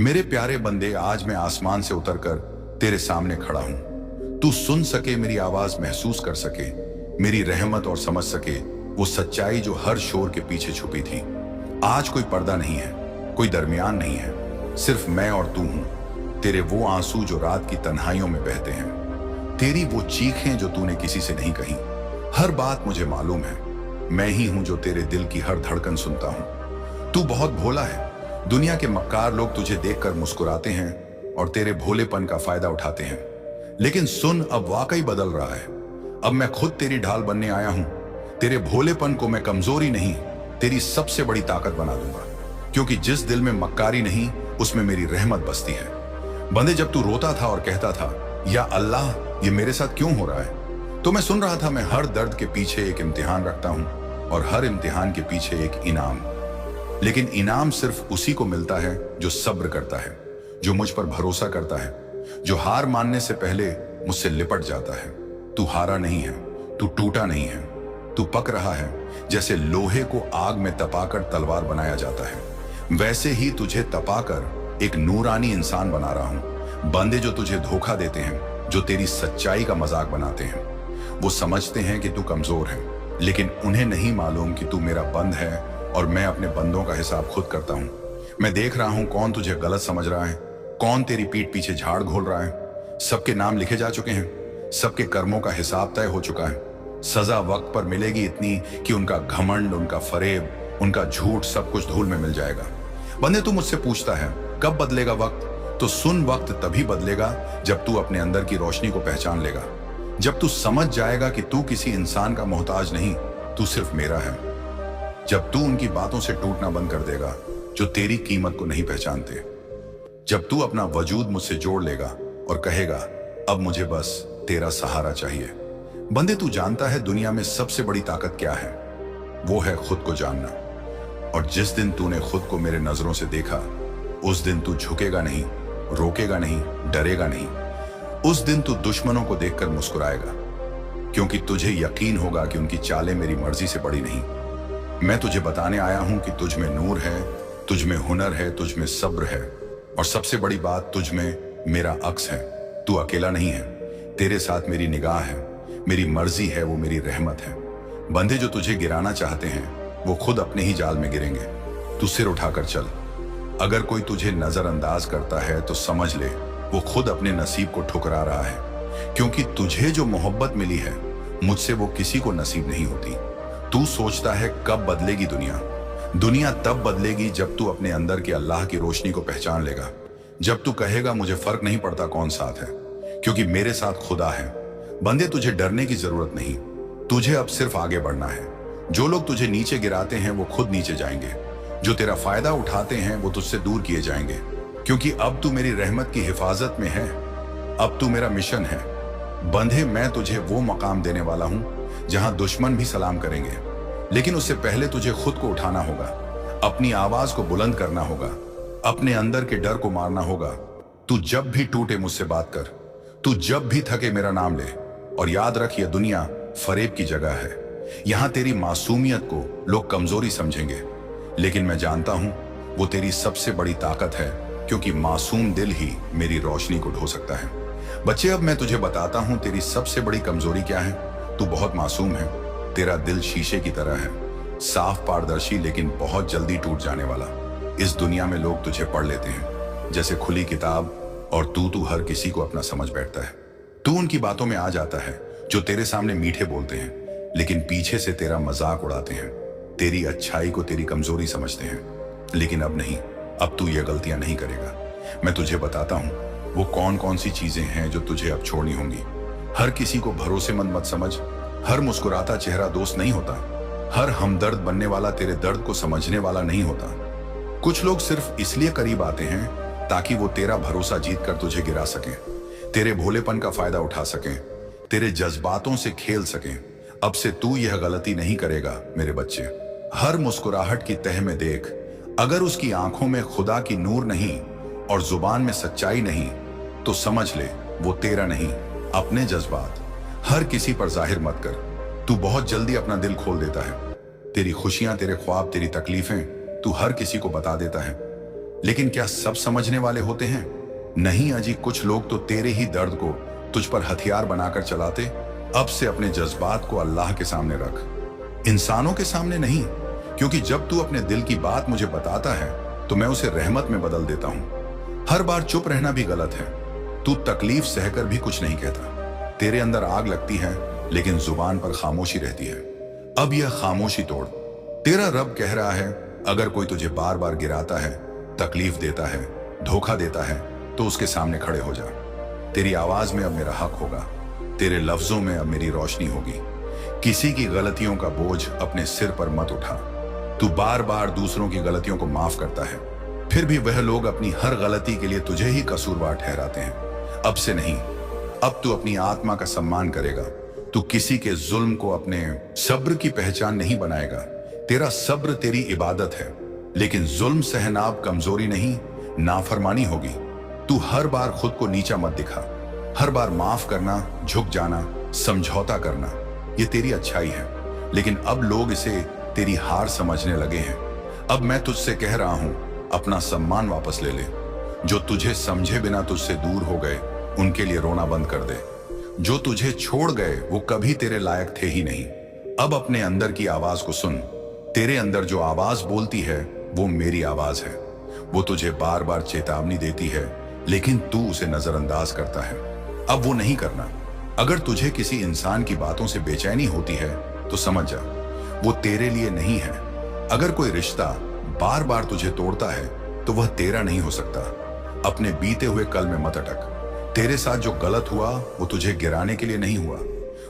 मेरे प्यारे बंदे, आज मैं आसमान से उतरकर तेरे सामने खड़ा हूं। तू सुन सके मेरी आवाज, महसूस कर सके मेरी रहमत और समझ सके वो सच्चाई जो हर शोर के पीछे छुपी थी। आज कोई पर्दा नहीं है, कोई दरमियान नहीं है, सिर्फ मैं और तू हूं। तेरे वो आंसू जो रात की तन्हाइयों में बहते हैं, तेरी वो चीखें जो तूने किसी से नहीं कही। हर बात मुझे मालूम है, मैं ही हूं जो तेरे दिल की हर धड़कन सुनता हूं। तू बहुत भोला है, दुनिया के मक्कार लोग तुझे देखकर मुस्कुराते हैं और तेरे भोलेपन का फायदा उठाते हैं। लेकिन सुन, अब वाकई बदल रहा है। अब मैं खुद तेरी ढाल बनने आया हूं। तेरे भोलेपन को मैं कमजोरी नहीं, तेरी सबसे बड़ी ताकत बना दूंगा। क्योंकि जिस दिल में मक्कारी नहीं, उसमें मेरी रहमत बसती है। बंदे, जब तू रोता था और कहता था, या अल्लाह ये मेरे साथ क्यों हो रहा है, तो मैं सुन रहा था। मैं हर दर्द के पीछे एक इम्तिहान रखता हूं और हर इम्तिहान के पीछे एक इनाम। लेकिन इनाम सिर्फ उसी को मिलता है जो सब्र करता है, जो मुझ पर भरोसा करता है, जो हार मानने से पहले मुझसे लिपट जाता है। तू हारा नहीं है, तू टूटा नहीं है, तू पक रहा है। जैसे लोहे को आग में तपाकर तलवार बनाया जाता है, वैसे ही तुझे तपाकर एक नूरानी इंसान बना रहा हूं। बंदे जो तुझे धोखा देते हैं, जो तेरी सच्चाई का मजाक बनाते हैं, वो समझते हैं कि तू कमजोर है, लेकिन उन्हें नहीं मालूम कि तू मेरा बंद है और मैं अपने बंदों का हिसाब खुद करता हूं। मैं देख रहा हूं कौन तुझे गलत समझ रहा है, कौन तेरी पीठ पीछे झाड़ घोल रहा है। सबके नाम लिखे जा चुके हैं, सबके कर्मों का हिसाब तय हो चुका है। सजा वक्त पर मिलेगी इतनी कि उनका घमंड, उनका फरेब, उनका झूठ सब कुछ धूल में मिल जाएगा। बंदे, तू मुझसे पूछता है कब बदलेगा वक्त, तो सुन, वक्त तभी बदलेगा जब तू अपने अंदर की रोशनी को पहचान लेगा। जब तू समझ जाएगा कि तू किसी इंसान का मोहताज नहीं, तू सिर्फ मेरा है। जब तू उनकी बातों से टूटना बंद कर देगा जो तेरी कीमत को नहीं पहचानते। जब तू अपना वजूद मुझसे जोड़ लेगा और कहेगा, अब मुझे बस तेरा सहारा चाहिए। बंदे, तू जानता है दुनिया में सबसे बड़ी ताकत क्या है? वो है खुद को जानना। और जिस दिन तूने खुद को मेरे नजरों से देखा, उस दिन तू झुकेगा नहीं, रोकेगा नहीं, डरेगा नहीं। उस दिन तू दुश्मनों को देखकर मुस्कुराएगा, क्योंकि तुझे यकीन होगा कि उनकी चालें मेरी मर्जी से बड़ी नहीं। मैं तुझे बताने आया हूं कि तुझ में नूर है, तुझ में हुनर है, तुझ में सब्र है, और सबसे बड़ी बात, तुझ में मेरा अक्स है। तू अकेला नहीं है, तेरे साथ मेरी निगाह है, मेरी मर्जी है, वो मेरी रहमत है। बंदे, जो तुझे गिराना चाहते हैं वो खुद अपने ही जाल में गिरेंगे। तू सिर उठाकर चल। अगर कोई तुझे नजरअंदाज करता है तो समझ ले वो खुद अपने नसीब को ठुकरा रहा है, क्योंकि तुझे जो मोहब्बत मिली है मुझसे वो किसी को नसीब नहीं होती। तू सोचता है कब बदलेगी दुनिया? दुनिया तब बदलेगी जब तू अपने अंदर के अल्लाह की रोशनी को पहचान लेगा। जब तू कहेगा, मुझे फर्क नहीं पड़ता कौन साथ है, क्योंकि मेरे साथ खुदा है। बंदे, तुझे डरने की जरूरत नहीं, तुझे अब सिर्फ आगे बढ़ना है। जो लोग तुझे नीचे गिराते हैं वो खुद नीचे जाएंगे, जो तेरा फायदा उठाते हैं वो तुझसे दूर किए जाएंगे, क्योंकि अब तू मेरी रहमत की हिफाजत में है। अब तू मेरा मिशन है। बंधे, मैं तुझे वो मकाम देने वाला हूं जहां दुश्मन भी सलाम करेंगे, लेकिन उससे पहले तुझे खुद को उठाना होगा, अपनी आवाज को बुलंद करना होगा, अपने अंदर के डर को मारना होगा। तू जब भी टूटे मुझसे बात कर, तू जब भी थके मेरा नाम ले, और याद रख, ये दुनिया फरेब की जगह है। यहां तेरी मासूमियत को लोग कमजोरी समझेंगे, लेकिन मैं जानता हूं वो तेरी सबसे बड़ी ताकत है, क्योंकि मासूम दिल ही मेरी रोशनी को ढो सकता है। बच्चे, अब मैं तुझे बताता हूं तेरी सबसे बड़ी कमजोरी क्या है। तू बहुत मासूम है, तेरा दिल शीशे की तरह है, साफ, पारदर्शी, लेकिन बहुत जल्दी टूट जाने वाला। इस दुनिया में लोग तुझे पढ़ लेते हैं जैसे खुली किताब, और तू हर किसी को अपना समझ बैठता है। तू उनकी बातों में आ जाता है जो तेरे सामने मीठे बोलते हैं, लेकिन पीछे से तेरा मजाक उड़ाते हैं, तेरी अच्छाई को तेरी कमजोरी समझते हैं। लेकिन अब नहीं, अब तू ये गलतियां नहीं करेगा। मैं तुझे बताता हूं वो कौन कौन सी चीजें हैं जो तुझे अब छोड़नी होंगी। हर किसी को भरोसेमंद मत समझ, हर मुस्कुराता चेहरा दोस्त नहीं होता, हर हमदर्द बनने वाला तेरे दर्द को समझने वाला नहीं होता। कुछ लोग सिर्फ इसलिए करीब आते हैं ताकि वो तेरा भरोसा जीत कर तुझे गिरा सकें, तेरे भोलेपन का फायदा उठा सकें, तेरे जज्बातों से खेल सकें। अब से तू यह गलती नहीं करेगा मेरे बच्चे। हर मुस्कुराहट की तह में देख, अगर उसकी आंखों में खुदा की नूर नहीं और जुबान में सच्चाई नहीं, तो समझ ले वो तेरा नहीं। अपने जज्बात हर किसी पर जाहिर मत कर। तू बहुत जल्दी अपना दिल खोल देता है, तेरी खुशियां, तेरे ख्वाब, तेरी तकलीफें तू हर किसी को बता देता है, लेकिन क्या सब समझने वाले होते हैं? नहीं अजी, कुछ लोग तो तेरे ही दर्द को तुझ पर हथियार बनाकर चलाते। अब से अपने जज्बात को अल्लाह के सामने रख, इंसानों के सामने नहीं, क्योंकि जब तू अपने दिल की बात मुझे बताता है तो मैं उसे रहमत में बदल देता हूं। हर बार चुप रहना भी गलत है। तू तकलीफ सहकर भी कुछ नहीं कहता। तेरे अंदर आग लगती है लेकिन जुबान पर खामोशी रहती है। अब यह खामोशी तोड़। तेरा रब कह रहा है, अगर कोई तुझे बार बार गिराता है, तकलीफ देता है, धोखा देता है, तो उसके सामने खड़े हो जा। तेरी आवाज में अब मेरा हक होगा, तेरे लफ्जों में अब मेरी रोशनी होगी। किसी की गलतियों का बोझ अपने सिर पर मत उठा। तू बार बार दूसरों की गलतियों को माफ करता है, फिर भी वह लोग अपनी हर गलती के लिए तुझे ही कसूरवार ठहराते हैं। अब से नहीं, अब तू अपनी आत्मा का सम्मान करेगा। तू किसी के जुल्म को अपने सब्र की पहचान नहीं बनाएगा। तेरा सब्र तेरी इबादत है, लेकिन जुल्म सहना अब कमजोरी नहीं, नाफरमानी होगी। तू हर बार खुद को नीचा मत दिखा। हर बार माफ करना, झुक जाना, समझौता करना, ये तेरी अच्छाई है, लेकिन अब लोग इसे तेरी हार समझने लगे हैं। अब मैं तुझसे कह रहा हूं, अपना सम्मान वापस ले ले। जो तुझे समझे बिना तुझसे दूर हो गए, उनके लिए रोना बंद कर दे। जो तुझे छोड़ गए वो कभी तेरे लायक थे ही नहीं। अब अपने अंदर की आवाज को सुन। तेरे अंदर जो आवाज बोलती है वो मेरी आवाज है। वो तुझे बार बार चेतावनी देती है, लेकिन तू उसे नजरअंदाज करता है। अब वो नहीं करना। अगर तुझे किसी इंसान की बातों से बेचैनी होती है तो समझ जा, वो तेरे लिए नहीं है। अगर कोई रिश्ता बार बार तुझे तोड़ता है तो वह तेरा नहीं हो सकता। अपने बीते हुए कल में मत अटक। तेरे साथ जो गलत हुआ वो तुझे गिराने के लिए नहीं हुआ,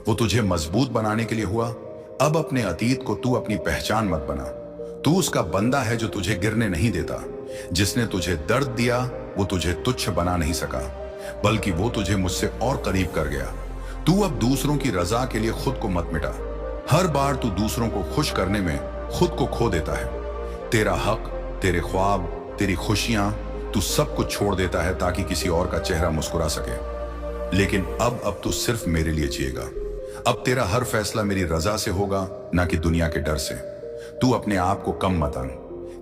वो तुझे मजबूत बनाने के लिए हुआ। अब अपने अतीत को तू अपनी पहचान मत बना। तू उसका बंदा है जो तुझे गिरने नहीं देता। जिसने तुझे दर्द दिया वो तुझे तुच्छ बना नहीं सका, बल्कि वो तुझे मुझसे और करीब कर गया। तू अब दूसरों की रजा के लिए खुद को मत मिटा। हर बार तू दूसरों को खुश करने में खुद को खो देता है। तेरा हक, तेरे ख्वाब, तेरी खुशियां, तू सब कुछ छोड़ देता है ताकि किसी और का चेहरा मुस्कुरा सके। लेकिन अब तू सिर्फ मेरे लिए जिएगा। अब तेरा हर फैसला मेरी रजा से होगा, ना कि दुनिया के डर से। तू अपने आप को कम मत आन।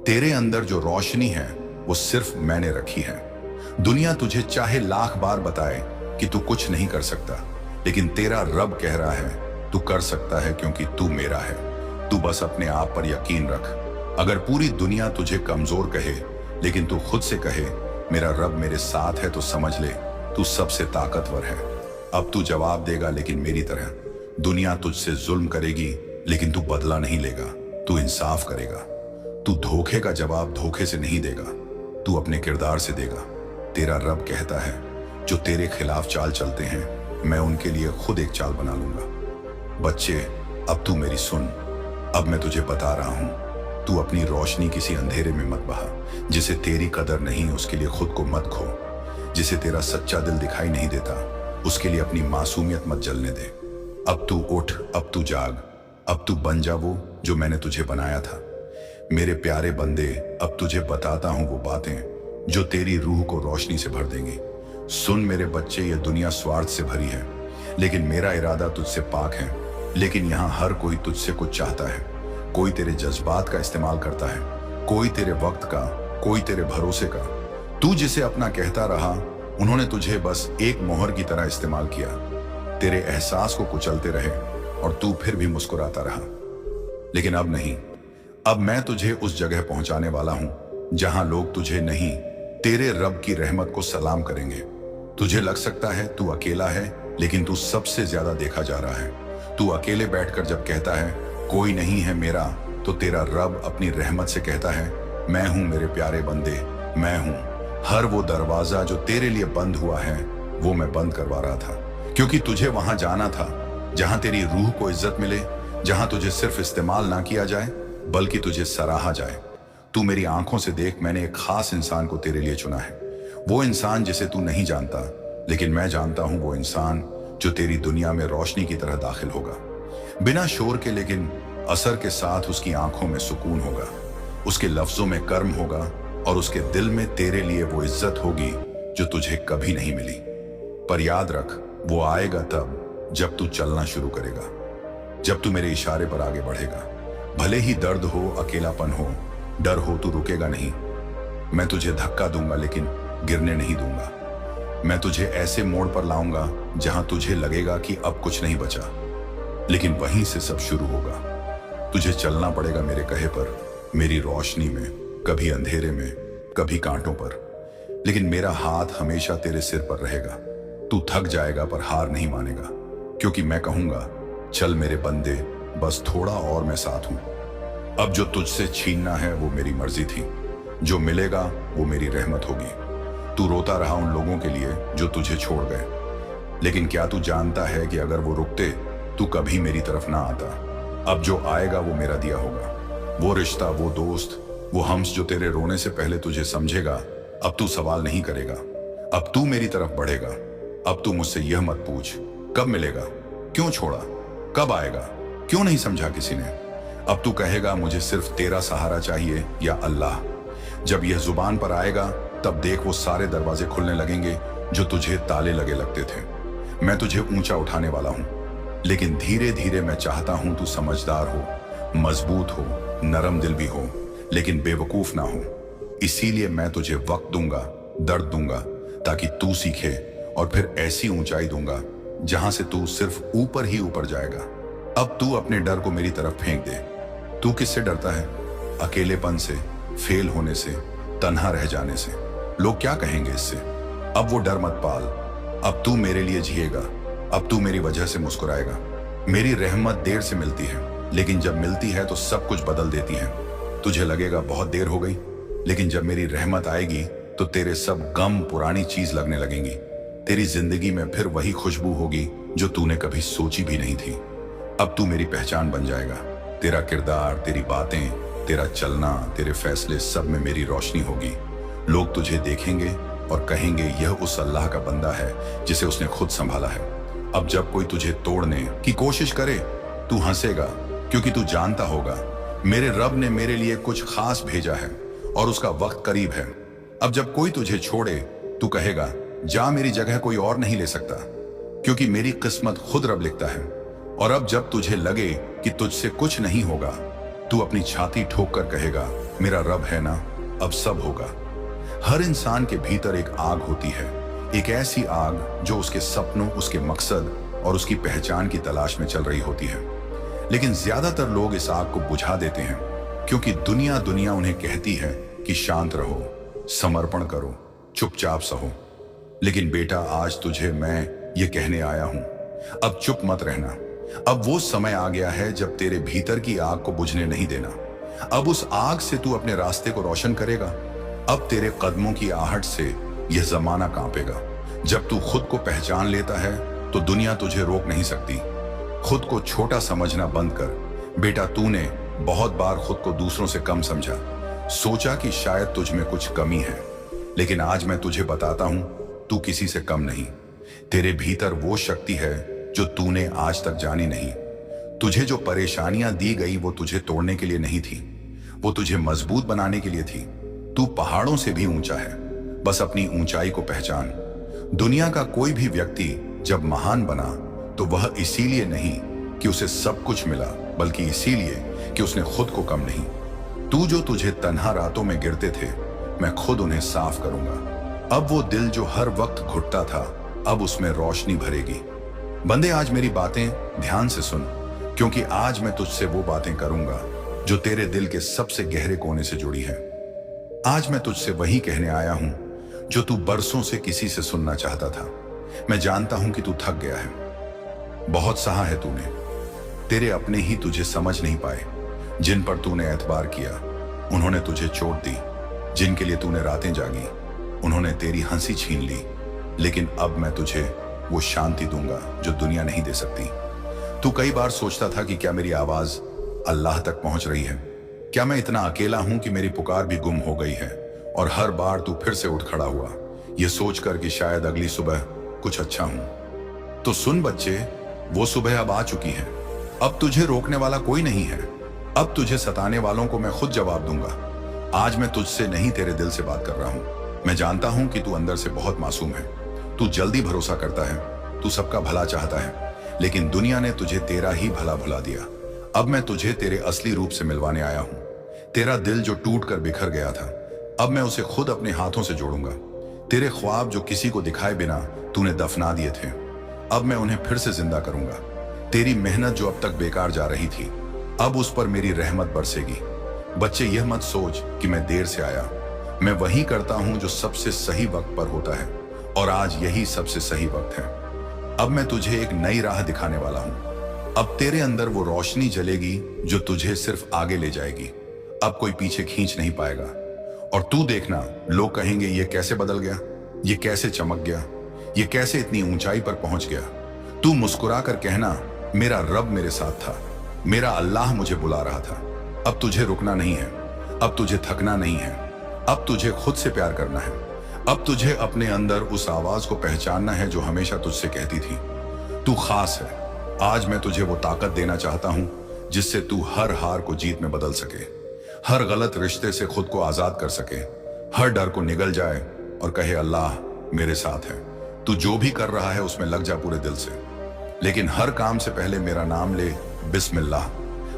तेरे अंदर जो रोशनी है वो सिर्फ मैंने रखी है। दुनिया तुझे चाहे लाख बार बताए कि तू कुछ नहीं कर सकता, लेकिन तेरा रब कह रहा है तू कर सकता है, क्योंकि तू मेरा है। तू बस अपने आप पर यकीन रख। अगर पूरी दुनिया तुझे कमजोर कहे, लेकिन तू खुद से कहे मेरा रब मेरे साथ है, तो समझ ले तू सबसे ताकतवर है। अब तू जवाब देगा, लेकिन मेरी तरह। दुनिया तुझसे जुल्म करेगी, लेकिन तू बदला नहीं लेगा, तू इंसाफ करेगा। तू धोखे का जवाब धोखे से नहीं देगा, तू अपने किरदार से देगा। तेरा रब कहता है जो तेरे खिलाफ चाल चलते हैं, मैं उनके लिए खुद एक चाल बना लूंगा। बच्चे, अब तू मेरी सुन। अब मैं तुझे बता रहा हूं, तू अपनी रोशनी किसी अंधेरे में मत बहा। जिसे तेरी कदर नहीं उसके लिए खुद को मत खो। जिसे तेरा सच्चा दिल दिखाई नहीं देता उसके लिए अपनी मासूमियत मत जलने दे। अब तू उठ, अब तू जाग, अब तू बन जा वो जो मैंने तुझे बनाया था। मेरे प्यारे बंदे, अब तुझे बताता हूं वो बातें जो तेरी रूह को रोशनी से भर देंगी। सुन मेरे बच्चे, ये दुनिया स्वार्थ से भरी है, लेकिन मेरा इरादा तुझसे पाक है। लेकिन यहाँ हर कोई तुझसे कुछ चाहता है। कोई तेरे जज्बात का इस्तेमाल करता है, कोई तेरे वक्त का, कोई तेरे भरोसे का। तू जिसे अपना कहता रहा, उन्होंने तुझे बस एक मोहर की तरह इस्तेमाल किया। तेरे एहसास को कुचलते रहे और तू फिर भी मुस्कुराता रहा। लेकिन अब नहीं। अब मैं तुझे उस जगह पहुंचाने वाला हूं जहां लोग तुझे नहीं, तेरे रब की रहमत को सलाम करेंगे। तुझे लग सकता है तू अकेला है, लेकिन तू सबसे ज्यादा देखा जा रहा है। तू अकेले बैठकर जब कहता है कोई नहीं है मेरा, तो तेरा रब अपनी रहमत से कहता है मैं हूं मेरे प्यारे बंदे, मैं हूं। हर वो दरवाजा जो तेरे लिए बंद हुआ है वो मैं बंद करवा रहा था, क्योंकि तुझे वहां जाना था जहां तेरी रूह को इज्जत मिले, जहां तुझे सिर्फ इस्तेमाल ना किया जाए बल्कि तुझे सराहा जाए। तू मेरी आंखों से देख, मैंने एक खास इंसान को तेरे लिए चुना है। वो इंसान जिसे तू नहीं जानता, लेकिन मैं जानता हूं। वो इंसान जो तेरी दुनिया में रोशनी की तरह दाखिल होगा, बिना शोर के, लेकिन असर के साथ। उसकी आंखों में सुकून होगा, उसके लफ्जों में कर्म होगा, और उसके दिल में तेरे लिए वो इज्जत होगी जो तुझे कभी नहीं मिली। पर याद रख, वो आएगा तब जब तू चलना शुरू करेगा, जब तू मेरे इशारे पर आगे बढ़ेगा। भले ही दर्द हो, अकेलापन हो, डर हो, तू रुकेगा नहीं। मैं तुझे धक्का दूंगा लेकिन गिरने नहीं दूंगा। मैं तुझे ऐसे मोड़ पर लाऊंगा जहां तुझे लगेगा कि अब कुछ नहीं बचा, लेकिन वहीं से सब शुरू होगा। तुझे चलना पड़ेगा मेरे कहे पर, मेरी रोशनी में, कभी अंधेरे में, कभी कांटों पर, लेकिन मेरा हाथ हमेशा तेरे सिर पर रहेगा। तू थक जाएगा पर हार नहीं मानेगा, क्योंकि मैं कहूंगा चल मेरे बंदे, बस थोड़ा और मैं साथ हूं। अब जो तुझसे छीनना है वो मेरी मर्जी थी, जो मिलेगा वो मेरी रहमत होगी। तू रोता रहा उन लोगों के लिए जो तुझे छोड़ गए, लेकिन क्या तू जानता है कि अगर वो रुकते तू कभी मेरी तरफ ना आता। अब जो आएगा वो मेरा दिया होगा, वो रिश्ता, वो दोस्त, वो हम्स जो तेरे रोने से पहले तुझे समझेगा। अब तू सवाल नहीं करेगा, अब तू मेरी तरफ बढ़ेगा। अब तू मुझसे यह मत पूछ कब मिलेगा, क्यों छोड़ा, कब आएगा, क्यों नहीं समझा किसी ने। अब तू कहेगा मुझे सिर्फ तेरा सहारा चाहिए या अल्लाह। जब यह जुबान पर आएगा तब देख वो सारे दरवाजे खुलने लगेंगे जो तुझे ताले लगे लगते थे। मैं तुझे ऊंचा उठाने वाला हूं, लेकिन धीरे धीरे मैं चाहता हूं तू समझदार हो, मजबूत हो, नरम दिल भी हो, लेकिन बेवकूफ ना हो। इसीलिए मैं तुझे वक्त दूंगा, दर्द दूंगा, ताकि तू सीखे, और फिर ऐसी ऊंचाई दूंगा जहां से तू सिर्फ ऊपर ही ऊपर जाएगा। अब तू अपने डर को मेरी तरफ फेंक दे। तू किससे डरता है? अकेलेपन से, फेल होने से, तन्हा रह जाने से। लोग क्या कहेंगे इससे? अब वो डर मत पाल। अब तू मेरे लिए जिएगा, अब तू मेरी वजह से मुस्कुराएगा। मेरी रहमत देर से मिलती है, लेकिन जब मिलती है तो सब कुछ बदल देती है। तुझे लगेगा बहुत देर हो गई, लेकिन जब मेरी रहमत आएगी तो तेरे सब गम पुरानी चीज लगने लगेंगी। तेरी जिंदगी में फिर वही खुशबू होगी जो तूने कभी सोची भी नहीं थी। अब तू मेरी पहचान बन जाएगा। तेरा किरदार, तेरी बातें, तेरा चलना, तेरे फैसले, सब में मेरी रोशनी होगी। लोग तुझे देखेंगे और कहेंगे यह उस अल्लाह का बंदा है जिसे उसने खुद संभाला है। अब जब कोई तुझे तोड़ने की कोशिश करे तू हंसेगा, क्योंकि तू जानता होगा मेरे रब ने मेरे लिए कुछ खास भेजा है और उसका वक्त करीब है। अब जब कोई तुझे छोड़े तू कहेगा जा, मेरी जगह कोई और नहीं ले सकता, क्योंकि मेरी किस्मत खुद रब लिखता है। और अब जब तुझे लगे कि तुझसे कुछ नहीं होगा, तू अपनी छाती ठोक कर कहेगा मेरा रब है ना, अब सब होगा। हर इंसान के भीतर एक आग होती है, एक ऐसी आग जो उसके सपनों, उसके मकसद और उसकी पहचान की तलाश में चल रही होती है। लेकिन ज्यादातर लोग इस आग को बुझा देते हैं, क्योंकि दुनिया उन्हें कहती है कि शांत रहो, समर्पण करो, चुपचाप सहो। लेकिन बेटा, आज तुझे मैं ये कहने आया हूं, अब चुप मत रहना। अब वो समय आ गया है जब तेरे भीतर की आग को बुझने नहीं देना। अब उस आग से तू अपने रास्ते को रोशन करेगा। अब तेरे कदमों की आहट से यह जमाना कांपेगा। जब तू खुद को पहचान लेता है तो दुनिया तुझे रोक नहीं सकती। खुद को छोटा समझना बंद कर बेटा। तूने बहुत बार खुद को दूसरों से कम समझा, सोचा कि शायद तुझ में कुछ कमी है, लेकिन आज मैं तुझे बताता हूं तू किसी से कम नहीं। तेरे भीतर वो शक्ति है जो तूने आज तक जानी नहीं। तुझे जो परेशानियां दी गई वो तुझे तोड़ने के लिए नहीं थी, वो तुझे मजबूत बनाने के लिए थी। तू पहाड़ों से भी ऊंचा है, बस अपनी ऊंचाई को पहचान। दुनिया का कोई भी व्यक्ति जब महान बना तो वह इसीलिए नहीं कि उसे सब कुछ मिला, बल्कि इसीलिए कि उसने खुद को कम नहीं। तू जो तुझे तन्हा रातों में गिरते थे, मैं खुद उन्हें साफ करूंगा। अब वो दिल जो हर वक्त घुटता था, अब उसमें रोशनी भरेगी। बंदे, आज मेरी बातें ध्यान से सुन, क्योंकि आज मैं तुझसे वो बातें करूंगा जो तेरे दिल के सबसे गहरे कोने से जुड़ी है। आज मैं तुझसे वही कहने आया हूं जो तू बरसों से किसी से सुनना चाहता था। मैं जानता हूं कि तू थक गया है, बहुत सहा है तूने। तेरे अपने ही तुझे समझ नहीं पाए। जिन पर तूने एतबार किया उन्होंने तुझे चोट दी, जिनके लिए तूने रातें जागी उन्होंने तेरी हंसी छीन ली। लेकिन अब मैं तुझे वो शांति दूंगा जो दुनिया नहीं दे सकती। तू कई बार सोचता था कि क्या मेरी आवाज अल्लाह तक पहुंच रही है, क्या मैं इतना अकेला हूं कि मेरी पुकार भी गुम हो गई है। और हर बार तू फिर से उठ खड़ा हुआ, ये सोचकर कि शायद अगली सुबह कुछ अच्छा हूं। तो सुन बच्चे, वो सुबह अब आ चुकी है। अब तुझे रोकने वाला कोई नहीं है। अब तुझे सताने वालों को मैं खुद जवाब दूंगा। आज मैं तुझसे नहीं, तेरे दिल से बात कर रहा हूं। मैं जानता हूं कि तू अंदर से बहुत मासूम है, तू जल्दी भरोसा करता है, तू सबका भला चाहता है, लेकिन दुनिया ने तुझे तेरा ही भला भुला दिया। अब मैं तुझे तेरे असली रूप से मिलवाने आया हूं। तेरा दिल जो टूट कर बिखर गया था, अब मैं उसे खुद अपने हाथों से जोड़ूंगा। तेरे ख्वाब जो किसी को दिखाए बिना तूने दफना दिए थे, अब मैं उन्हें फिर से जिंदा करूंगा। तेरी मेहनत जो अब तक बेकार जा रही थी, अब उस पर मेरी रहमत बरसेगी। बच्चे, यह मत सोच कि मैं देर से आया। मैं वही करता हूं जो सबसे सही वक्त पर होता है, और आज यही सबसे सही वक्त है। अब मैं तुझे एक नई राह दिखाने वाला हूं। अब तेरे अंदर वो रोशनी जलेगी जो तुझे सिर्फ आगे ले जाएगी। अब कोई पीछे खींच नहीं पाएगा। और तू देखना, लोग कहेंगे ये कैसे बदल गया, ये कैसे चमक गया, ये कैसे इतनी ऊंचाई पर पहुंच गया। तू मुस्कुरा कर कहना, मेरा रब मेरे साथ था, मेरा अल्लाह मुझे बुला रहा था। अब तुझे रुकना नहीं है, अब तुझे थकना नहीं है, अब तुझे खुद से प्यार करना है। अब तुझे अपने अंदर उस आवाज को पहचानना है जो हमेशा तुझसे कहती थी, तू खास है। आज मैं तुझे वो ताकत देना चाहता हूं जिससे तू हर हार को जीत में बदल सके, हर गलत रिश्ते से खुद को आजाद कर सके, हर डर को निगल जाए और कहे अल्लाह मेरे साथ है। तू जो भी कर रहा है उसमें लग जा पूरे दिल से, लेकिन हर काम से पहले मेरा नाम ले, बिस्मिल्लाह।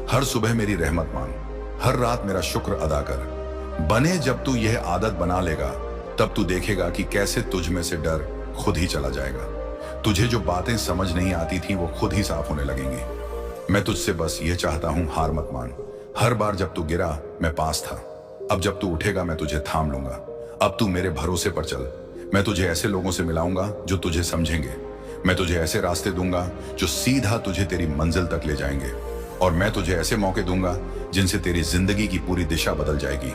हर सुबह मेरी रहमत मान, हर रात मेरा शुक्र अदा कर। बने जब तू यह आदत बना लेगा, तब तू देखेगा कि कैसे तुझ में से डर खुद ही चला जाएगा। तुझे जो बातें समझ नहीं आती थी वो खुद ही साफ होने लगेंगी। मैं तुझसे बस ये चाहता हूं, हार मत मान। हर बार जब तू गिरा मैं पास था, अब जब तू उठेगा मैं तुझे थाम लूंगा। अब तू मेरे भरोसे पर चल। मैं तुझे ऐसे लोगों से मिलाऊंगा जो तुझे समझेंगे। मैं तुझे ऐसे रास्ते दूंगा जो सीधा तुझे तेरी मंजिल तक ले जाएंगे, और मैं तुझे ऐसे मौके दूंगा जिनसे तेरी जिंदगी की पूरी दिशा बदल जाएगी।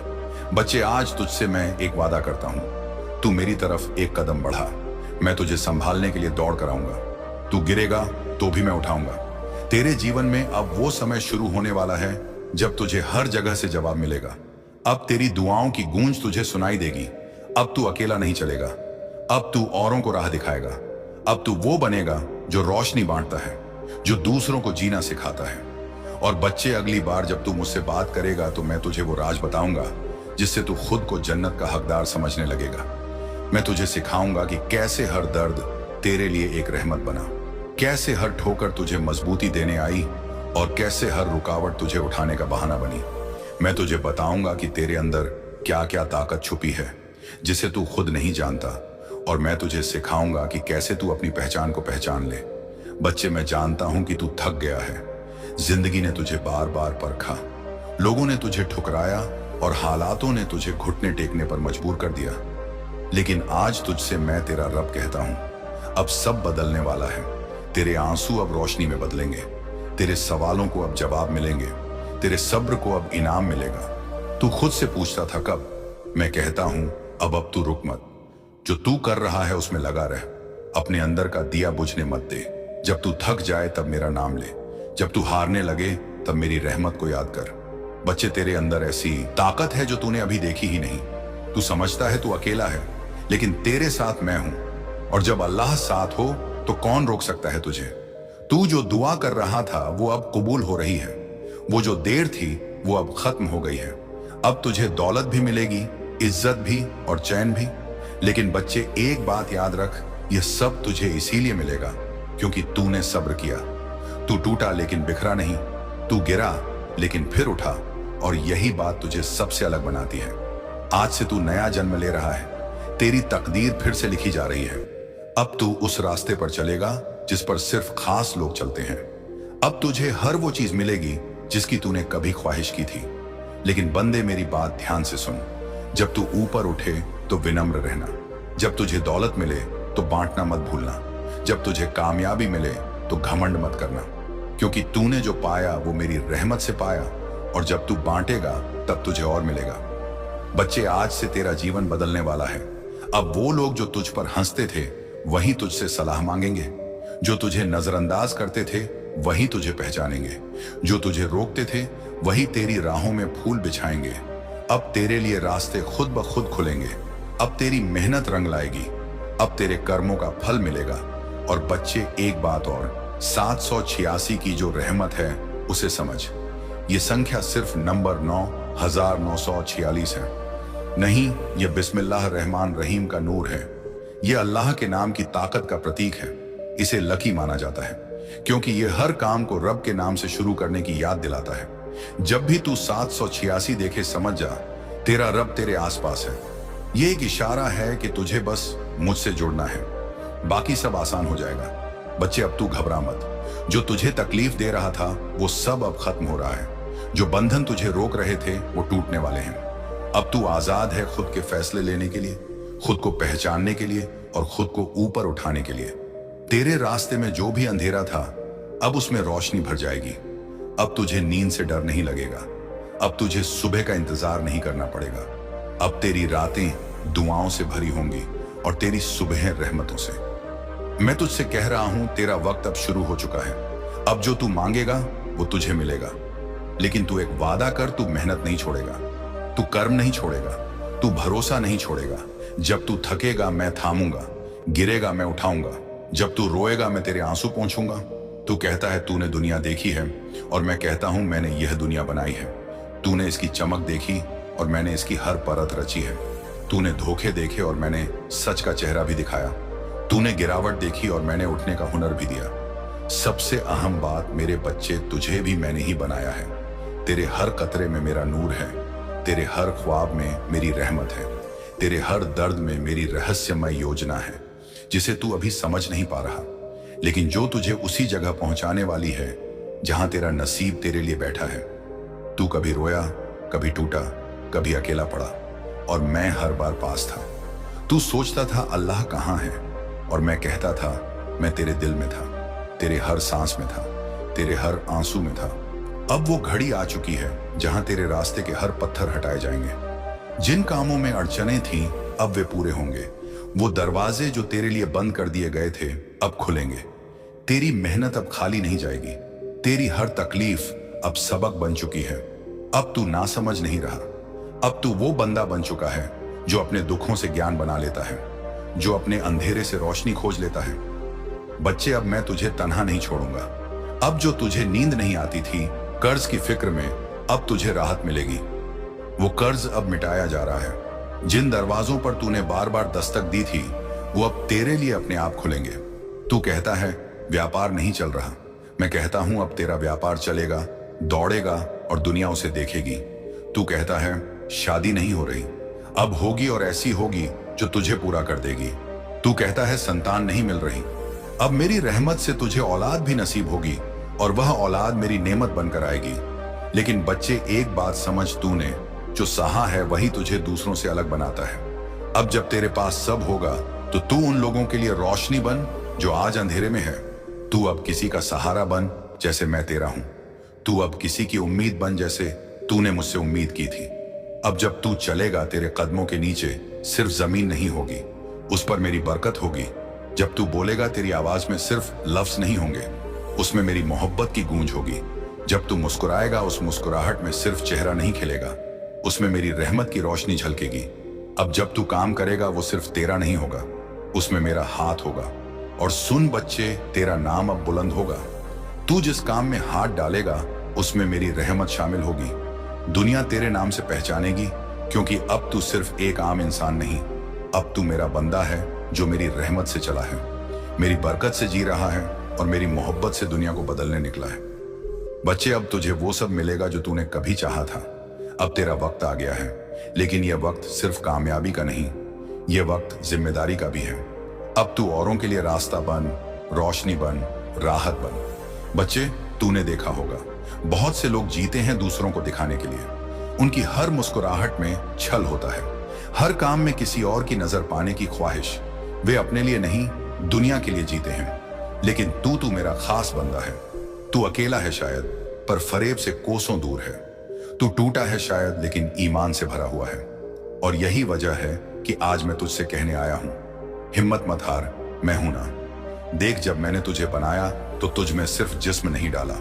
बच्चे, आज तुझसे मैं एक वादा करता हूं, तू मेरी तरफ एक कदम बढ़ा, मैं तुझे संभालने के लिए दौड़ कर आऊंगा। तू गिरेगा तो भी मैं उठाऊंगा। तेरे जीवन में अब वो समय शुरू होने वाला है जब तुझे हर जगह से जवाब मिलेगा। अब तेरी दुआओं की गूंज तुझे सुनाई देगी। अब तू अकेला नहीं चलेगा, अब तू औरों को राह दिखाएगा। अब तू वो बनेगा जो रोशनी बांटता है, जो दूसरों को जीना सिखाता है। और बच्चे, अगली बार जब तू मुझसे बात करेगा तो मैं तुझे वो राज बताऊंगा जिससे तू खुद को जन्नत का हकदार समझने लगेगा। मैं तुझे सिखाऊंगा कि कैसे हर दर्द तेरे लिए एक रहमत बना, कैसे हर ठोकर तुझे मजबूती देने आई, और कैसे हर रुकावट तुझे उठाने का बहाना बनी। मैं तुझे बताऊंगा कि तेरे अंदर क्या क्या ताकत छुपी है जिसे तू खुद नहीं जानता, और मैं तुझे सिखाऊंगा कि कैसे तू अपनी पहचान को पहचान ले। बच्चे, मैं जानता हूं कि तू थक गया है। जिंदगी ने तुझे बार बार परखा, लोगों ने तुझे ठुकराया और हालातों ने तुझे घुटने टेकने पर मजबूर कर दिया। लेकिन आज तुझसे मैं तेरा रब कहता हूं, अब सब बदलने वाला है। तेरे आंसू अब रोशनी में बदलेंगे, तेरे सवालों को अब जवाब मिलेंगे, तेरे सब्र को अब इनाम मिलेगा। तू खुद से पूछता था कब, मैं कहता हूं अब तू रुक मत। जो तू कर रहा है उसमें लगा रह, अपने अंदर का दिया बुझने मत दे। जब तू थक जाए तब मेरा नाम ले, जब तू हारने लगे तब मेरी रहमत को याद कर। बच्चे, तेरे अंदर ऐसी ताकत है जो तूने अभी देखी ही नहीं। तू समझता है तू अकेला है, लेकिन तेरे साथ मैं हूं, और जब अल्लाह साथ हो तो कौन रोक सकता है तुझे। तू जो दुआ कर रहा था वो अब कबूल हो रही है, वो जो देर थी वो अब खत्म हो गई है। अब तुझे दौलत भी मिलेगी, इज्जत भी और चैन भी। लेकिन बच्चे, एक बात याद रख, ये सब तुझे इसीलिए मिलेगा क्योंकि तूने सब्र किया। तू टूटा लेकिन बिखरा नहीं, तू गिरा लेकिन फिर उठा, और यही बात तुझे सबसे अलग बनाती है। आज से तू नया जन्म ले रहा है, तेरी तकदीर फिर से लिखी जा रही है। अब तू उस रास्ते पर चलेगा जिस पर सिर्फ खास लोग चलते हैं। अब तुझे हर वो चीज मिलेगी जिसकी तूने कभी ख्वाहिश की थी। लेकिन बंदे, मेरी बात ध्यान से सुन। जब तू ऊपर उठे तो विनम्र रहना, जब तुझे दौलत मिले तो बांटना मत भूलना, जब तुझे कामयाबी मिले तो घमंड मत करना, क्योंकि तूने जो पाया वो मेरी रहमत से पाया, और जब तू बांटेगा तब तुझे और मिलेगा। बच्चे, आज से तेरा जीवन बदलने वाला है। अब वो लोग जो तुझ पर हंसते थे वही तुझसे सलाह मांगेंगे, जो तुझे नजरअंदाज करते थे वही तुझे पहचानेंगे, जो तुझे रोकते थे वही तेरी राहों में फूल बिछाएंगे। अब तेरे लिए रास्ते खुद ब खुद खुलेंगे, अब तेरी मेहनत रंग लाएगी, अब तेरे कर्मों का फल मिलेगा। और बच्चे, एक बात और, 786 की जो रहमत है उसे समझ। ये संख्या सिर्फ नंबर 9946 है नहीं, ये बिस्मिल्लाह रहमान रहीम का नूर है। ये अल्लाह के नाम की ताकत का प्रतीक है। इसे लकी माना जाता है क्योंकि ये हर काम को रब के नाम से शुरू करने की याद दिलाता है। जब भी तू 786 देखे समझ जा तेरा रब तेरे आसपास है। ये एक इशारा है कि तुझे बस मुझसे जुड़ना है, बाकी सब आसान हो जाएगा। बच्चे, अब तू घबरा मत। जो तुझे तकलीफ दे रहा था वो सब अब खत्म हो रहा है। जो बंधन तुझे रोक रहे थे वो टूटने वाले हैं। अब तू आजाद है खुद के फैसले लेने के लिए, खुद को पहचानने के लिए और खुद को ऊपर उठाने के लिए। तेरे रास्ते में जो भी अंधेरा था अब उसमें रोशनी भर जाएगी। अब तुझे नींद से डर नहीं लगेगा। अब तुझे सुबह का इंतजार नहीं करना पड़ेगा। अब तेरी रातें दुआओं से भरी होंगी और तेरी सुबह रहमतों से। मैं तुझसे कह रहा हूं, तेरा वक्त अब शुरू हो चुका है। अब जो तू मांगेगा वो तुझे मिलेगा। लेकिन तू एक वादा कर, तू मेहनत नहीं छोड़ेगा, तू कर्म नहीं छोड़ेगा, तू भरोसा नहीं छोड़ेगा। जब तू थकेगा मैं थामूंगा, गिरेगा मैं उठाऊंगा, जब तू रोएगा मैं तेरे आंसू पोंछूंगा। तू कहता है तूने दुनिया देखी है और मैं कहता हूं मैंने यह दुनिया बनाई है। तूने इसकी चमक देखी और मैंने इसकी हर परत रची है। तूने धोखे देखे और मैंने सच का चेहरा भी दिखाया। तूने गिरावट देखी और मैंने उठने का हुनर भी दिया। सबसे अहम बात मेरे बच्चे, तुझे भी मैंने ही बनाया है। तेरे हर कतरे में मेरा नूर है, तेरे हर ख्वाब में मेरी रहमत है, तेरे हर दर्द में मेरी रहस्यमय योजना है जिसे तू अभी समझ नहीं पा रहा, लेकिन जो तुझे उसी जगह पहुंचाने वाली है जहां तेरा नसीब तेरे लिए बैठा है। तू कभी रोया, कभी टूटा, कभी अकेला पड़ा और मैं हर बार पास था। तू सोचता था अल्लाह कहां है और मैं कहता था मैं तेरे दिल में था, तेरे हर सांस में था, तेरे हर आंसू में था। अब वो घड़ी आ चुकी है जहां तेरे रास्ते के हर पत्थर हटाए जाएंगे। जिन कामों में अड़चने थीं अब वे पूरे होंगे। वो दरवाजे जो तेरे लिए बंद कर दिए गए थे अब खुलेंगे। तेरी मेहनत अब खाली नहीं जाएगी। तेरी हर तकलीफ अब सबक बन चुकी है। अब तू नासमझ नहीं रहा। अब तू वो बंदा बन चुका है जो अपने दुखों से ज्ञान बना लेता है, जो अपने अंधेरे से रोशनी खोज लेता है। बच्चे, अब मैं तुझे तन्हा नहीं छोड़ूंगा। अब जो तुझे नींद नहीं आती थी कर्ज की फिक्र में, अब तुझे राहत मिलेगी। वो कर्ज अब मिटाया जा रहा है। जिन दरवाजों पर तूने बार बार दस्तक दी थी वो अब तेरे लिए अपने आप खुलेंगे। तू कहता है व्यापार नहीं चल रहा। मैं कहता हूं अब तेरा व्यापार चलेगा, दौड़ेगा और दुनिया उसे देखेगी। तू कहता है शादी नहीं हो रही, अब होगी और ऐसी होगी जो तुझे पूरा कर देगी। तू कहता है संतान नहीं मिल रही, अब मेरी रहमत से तुझे औलाद भी नसीब होगी और वह औलाद मेरी नेमत बनकर आएगी। लेकिन बच्चे, एक बात समझ, तूने जो सहा है वही तुझे दूसरों से अलग बनाता है। अब जब तेरे पास सब होगा तो तू उन लोगों के लिए रोशनी बन जो आज अंधेरे में है। तू अब किसी का सहारा बन जैसे मैं तेरा हूं। तू अब किसी की उम्मीद बन जैसे तूने मुझसे उम्मीद की थी। अब जब तू चलेगा तेरे कदमों के नीचे सिर्फ जमीन नहीं होगी, उस पर मेरी बरकत होगी। जब तू बोलेगा तेरी आवाज में सिर्फ लफ्ज नहीं होंगे, उसमें मेरी मोहब्बत की गूंज होगी। जब तू मुस्कुराएगा उस मुस्कुराहट में सिर्फ चेहरा नहीं खिलेगा, उसमें मेरी रहमत की रोशनी झलकेगी। अब जब तू काम करेगा वो सिर्फ तेरा नहीं होगा, उसमें मेरा हाथ होगा। और सुन बच्चे, तेरा नाम अब बुलंद होगा। तू जिस काम में हाथ डालेगा उसमें मेरी रहमत शामिल होगी। दुनिया तेरे नाम से पहचानेगी, क्योंकि अब तू सिर्फ एक आम इंसान नहीं, अब तू मेरा बंदा है जो मेरी रहमत से चला है, मेरी बरकत से जी रहा है और मेरी मोहब्बत से दुनिया को बदलने निकला है। बच्चे, अब तुझे वो सब मिलेगा जो तूने कभी चाहा था। अब तेरा वक्त आ गया है, लेकिन यह वक्त सिर्फ कामयाबी का नहीं, यह वक्त जिम्मेदारी का भी है। अब तू औरों के लिए रास्ता बन, रोशनी बन, राहत बन। बच्चे, तूने देखा होगा बहुत से लोग जीते हैं दूसरों को दिखाने के लिए। उनकी हर मुस्कुराहट में छल होता है, हर काम में किसी और की नजर पाने की ख्वाहिश। वे अपने लिए नहीं दुनिया के लिए जीते हैं। लेकिन तू मेरा खास बंदा है। तू अकेला है शायद, पर फरेब से कोसों दूर है। तू टूटा है शायद, लेकिन ईमान से भरा हुआ है। और यही वजह है कि आज मैं तुझसे कहने आया हूं, हिम्मत मत हार, मैं हूं ना। देख, जब मैंने तुझे बनाया तो तुझ में सिर्फ जिस्म नहीं डाला,